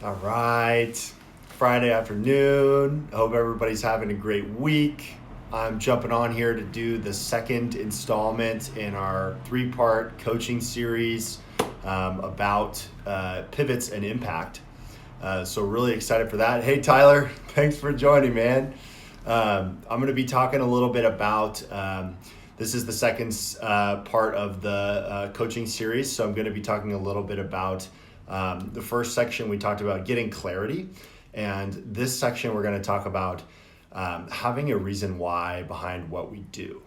All right, Friday afternoon. I hope everybody's having a great week. I'm jumping on here to do the second installment in our three-part coaching series about pivots and impact. So really excited for that. Hey, Tyler, thanks for joining, man. I'm going to be talking a little bit about this is the second part of the coaching series. So I'm going to be talking a little bit about the first section. We talked about getting clarity. And this section, we're going to talk about having a reason why behind what we do.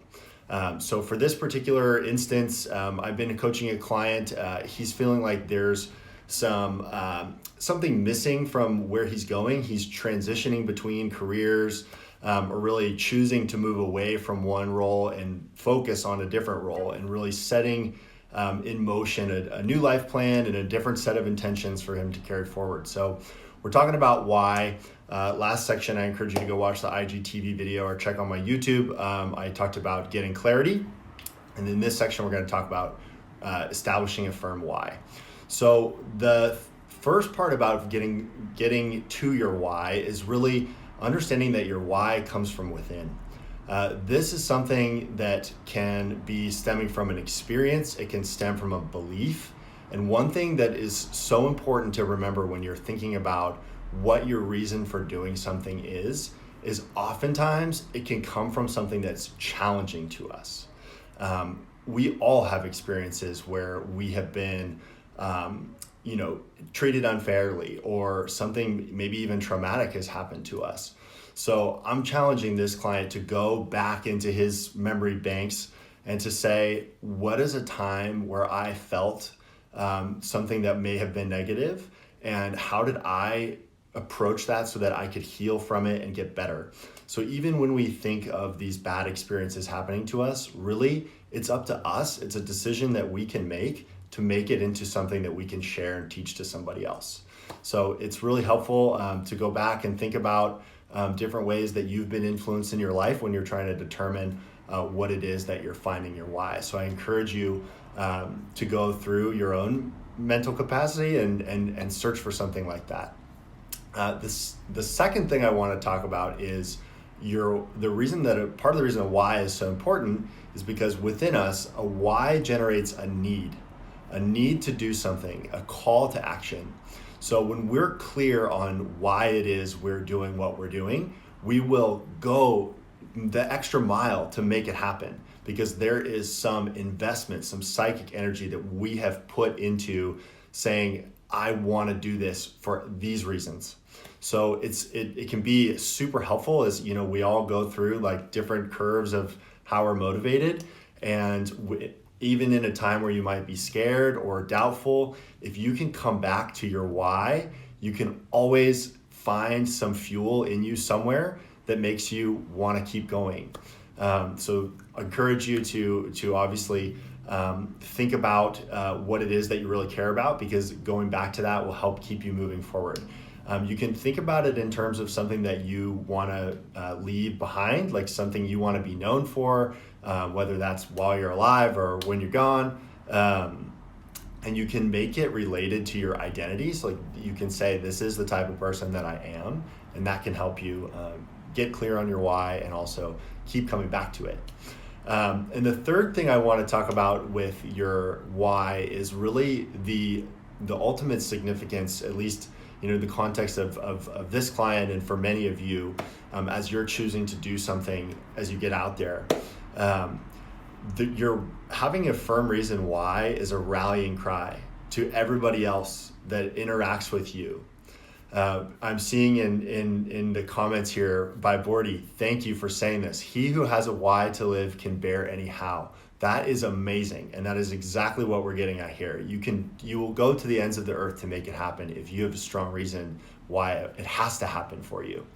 So for this particular instance, I've been coaching a client. He's feeling like there's something missing from where he's going. He's transitioning between careers, or really choosing to move away from one role and focus on a different role, and really setting in motion a new life plan and a different set of intentions for him to carry forward. So we're talking about why. Last section, I encourage you to go watch the IGTV video or check on my YouTube. I talked about getting clarity. And in this section, we're going to talk about establishing a firm why. So the first part about getting to your why is really understanding that your why comes from within. This is something that can be stemming from an experience. It can stem from a belief. And one thing that is so important to remember when you're thinking about what your reason for doing something is oftentimes it can come from something that's challenging to us. We all have experiences where we have been treated unfairly, or something maybe even traumatic has happened to us. So I'm challenging this client to go back into his memory banks and to say, what is a time where I felt something that may have been negative, and how did I approach that so that I could heal from it and get better? So even when we think of these bad experiences happening to us, really, it's up to us. It's a decision that we can make to make it into something that we can share and teach to somebody else. So it's really helpful to go back and think about different ways that you've been influenced in your life when you're trying to determine what it is that you're finding your why. So I encourage you to go through your own mental capacity and search for something like that. The second thing I want to talk about is part of the reason why is so important is because within us, a why generates a need to do something, a call to action. So when we're clear on why it is we're doing what we're doing, we will go the extra mile to make it happen, because there is some investment, some psychic energy that we have put into saying, I want to do this for these reasons. So it can be super helpful, as we all go through like different curves of how we're motivated, and even in a time where you might be scared or doubtful, if you can come back to your why, you can always find some fuel in you somewhere that makes you want to keep going. So I encourage you to obviously think about what it is that you really care about, because going back to that will help keep you moving forward. You can think about it in terms of something that you want to leave behind, like something you want to be known for, whether that's while you're alive or when you're gone. And you can make it related to your identity. So like you can say, this is the type of person that I am, and that can help you get clear on your why and also keep coming back to it. And the third thing I want to talk about with your why is really the ultimate significance, at least the context of this client, and for many of you, as you're choosing to do something as you get out there. You're having a firm reason why is a rallying cry to everybody else that interacts with you. I'm seeing in the comments here by Bordy, thank you for saying this. He who has a why to live can bear any how. That is amazing, and that is exactly what we're getting at here. You will go to the ends of the earth to make it happen if you have a strong reason why it has to happen for you.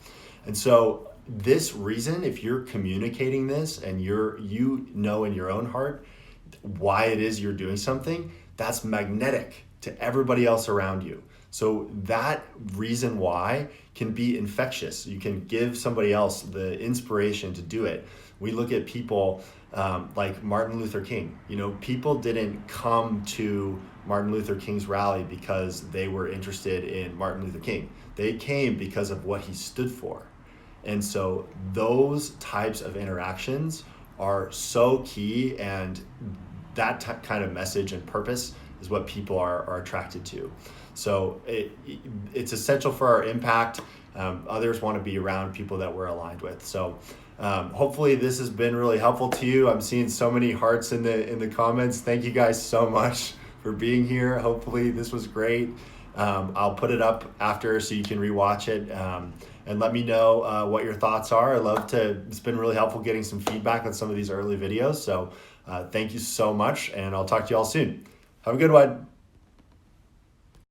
And so this reason, if you're communicating this and you know in your own heart why it is you're doing something, that's magnetic to everybody else around you. So that reason why can be infectious. You can give somebody else the inspiration to do it. We look at people like Martin Luther King. You know, people didn't come to Martin Luther King's rally because they were interested in Martin Luther King. They came because of what he stood for. And so those types of interactions are so key, and that kind of message and purpose is what people are attracted to. So it's essential for our impact. Others want to be around people that we're aligned with. So hopefully this has been really helpful to you. I'm seeing so many hearts in the comments. Thank you guys so much for being here. Hopefully this was great. I'll put it up after so you can rewatch it. And let me know what your thoughts are. It's been really helpful getting some feedback on some of these early videos. So thank you so much, and I'll talk to you all soon. Have a good one.